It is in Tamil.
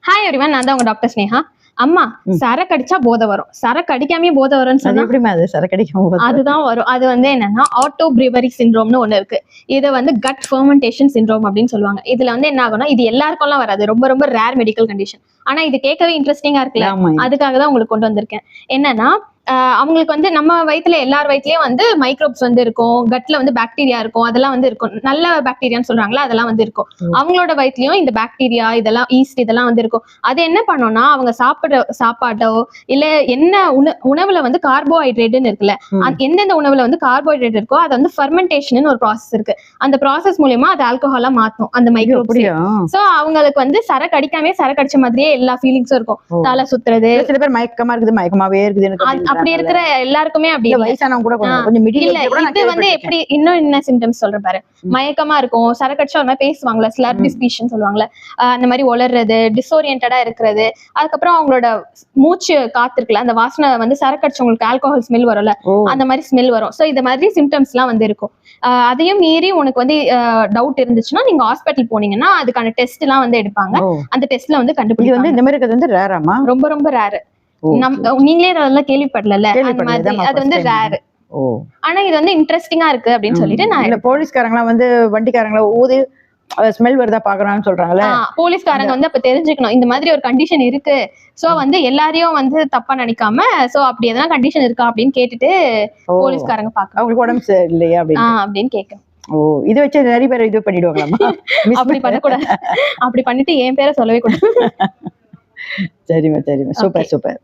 ஹாய் எவ்ரிவன், நான் தான் உங்க டாக்டர் ஸ்னேகா. அம்மா, சரக்கு அடிச்சா போதை வரும், சரக்கு அடிக்காமே போதை வரும்னு சொன்னா அதுதான் வரும். அது வந்து என்னன்னா ஆட்டோ பிரிவரி சிண்ட்ரோம்னு ஒண்ணு இருக்கு. இதை வந்து கட் ஃபெர்மெண்டேஷன் சிண்ட்ரோம் அப்படின்னு சொல்லுவாங்க. இதுல வந்து என்ன ஆகும்னா, இது எல்லாருக்கும் எல்லாம் வராது, ரொம்ப ரொம்ப ரேர் மெடிக்கல் கண்டிஷன். ஆனா இது கேட்கவே இன்ட்ரெஸ்டிங்கா இருக்குல்ல, அதுக்காக தான் உங்களுக்கு கொண்டு வந்திருக்கேன். என்னன்னா அவங்களுக்கு வந்து நம்ம வயிற்றுல எல்லார் வயிற்றுலயும் வந்து மைக்ரோப்ஸ் வந்து இருக்கும், கட்ல வந்து பாக்டீரியா இருக்கும், அதெல்லாம் வந்து இருக்கும். நல்ல பாக்டீரியான்னு சொல்றாங்களா, அதெல்லாம் வந்து இருக்கும். அவங்களோட வயிற்றுலயும் இந்த பாக்டீரியா இதெல்லாம் ஈஸ்ட் இதெல்லாம் வந்து இருக்கும். அது என்ன பண்ணோம்னா, அவங்க சாப்பிடுற சாப்பாட்டோ இல்ல என்ன உணவுல வந்து கார்போஹைட்ரேட்னு இருக்குல்ல, எந்தெந்த உணவுல வந்து கார்போஹைட்ரேட் இருக்கோ அதை வந்து ஃபெர்மெண்டேஷன் ஒரு ப்ராசஸ் இருக்கு. அந்த ப்ராசஸ் மூலமா அது ஆல்கஹாலா மாத்தும் அந்த மைக்ரோப்ஸ். சோ அவங்களுக்கு வந்து சரக்கு அடிக்காமே சரக்கு அடிச்ச மாதிரியே எல்லா ஃபீலிங்ஸும் இருக்கும். தலை சுத்துறது, சில பேர் மயக்கமா இருக்குது, மயக்கமாவே இருக்குது, அப்படி இருக்கிற எல்லாருக்குமே அப்படி வயசானவங்க கூட கொஞ்சம் இல்ல. இது வந்து எப்படி இன்னும் என்ன சிம்டம்ஸ் சொல்றேன் பாரு. மயக்கமா இருக்கும், சரக்கு அடிச்சா ஒரு மாதிரி பேசுவாங்கல்ல, ஸ்லர் டிஸ்பிஷன் சொல்லுவாங்கல்ல, அந்த மாதிரி உளர்றது, டிஸ்ஓரியன்டா இருக்கிறது. அதுக்கப்புறம் அவங்களோட மூச்சு காத்து இருக்குல்ல, அந்த வாசனை வந்து சரக்கு அடிச்சவங்களுக்கு ஆல்கஹால் ஸ்மெல் வரும்ல, அந்த மாதிரி ஸ்மெல் வரும். சோ இந்த மாதிரி சிம்டம்ஸ் எல்லாம் வந்து இருக்கும். அதையும் மீறி உனக்கு வந்து டவுட் இருந்துச்சுன்னா நீங்க ஹாஸ்பிட்டல் போனீங்கன்னா அதுக்கான டெஸ்ட் எல்லாம் வந்து எடுப்பாங்க. அந்த டெஸ்ட்ல வந்து கண்டுபிடிப்பாங்க. இந்த மாதிரி வந்து ரேராமா, ரொம்ப ரொம்ப ரேர். நீங்களே அதெல்லாம் கேள்விப்படல, அந்த மாதிரி அது வந்து ரேர். ஆனா இது வந்து இன்ட்ரெஸ்டிங்கா இருக்கு அப்படின்னு சொல்லிட்டு நான் போலீஸ்காரங்களா வந்து வண்டிக்காரங்களா ஊதி ஸ்மெல் வருதா பாக்குறான்னு சொல்றாங்கல்ல, போலீஸ்காரங்க வந்து அப்ப தெரிஞ்சுக்கணும் இந்த மாதிரி ஒரு கண்டிஷன் இருக்கு. சோ வந்து எல்லாரையும் வந்து தப்பா நினைக்காம, சோ அப்படி எதனா கண்டிஷன் இருக்கா அப்படின்னு கேட்டுட்டு போலீஸ்காரங்க பாக்க அவங்களுக்கு உடம்பு சரியில்லையா அப்படின்னு கேட்கணும். இது வச்சு நிறைய பேர் இது பண்ணிடுவாங்களாமா. அப்படி பண்ணக்கூடாது, அப்படி பண்ணிட்டு என் பேரை சொல்லவே கூடாது. சரிம்மா சரிம்மா, சூப்பர் சூப்பர்.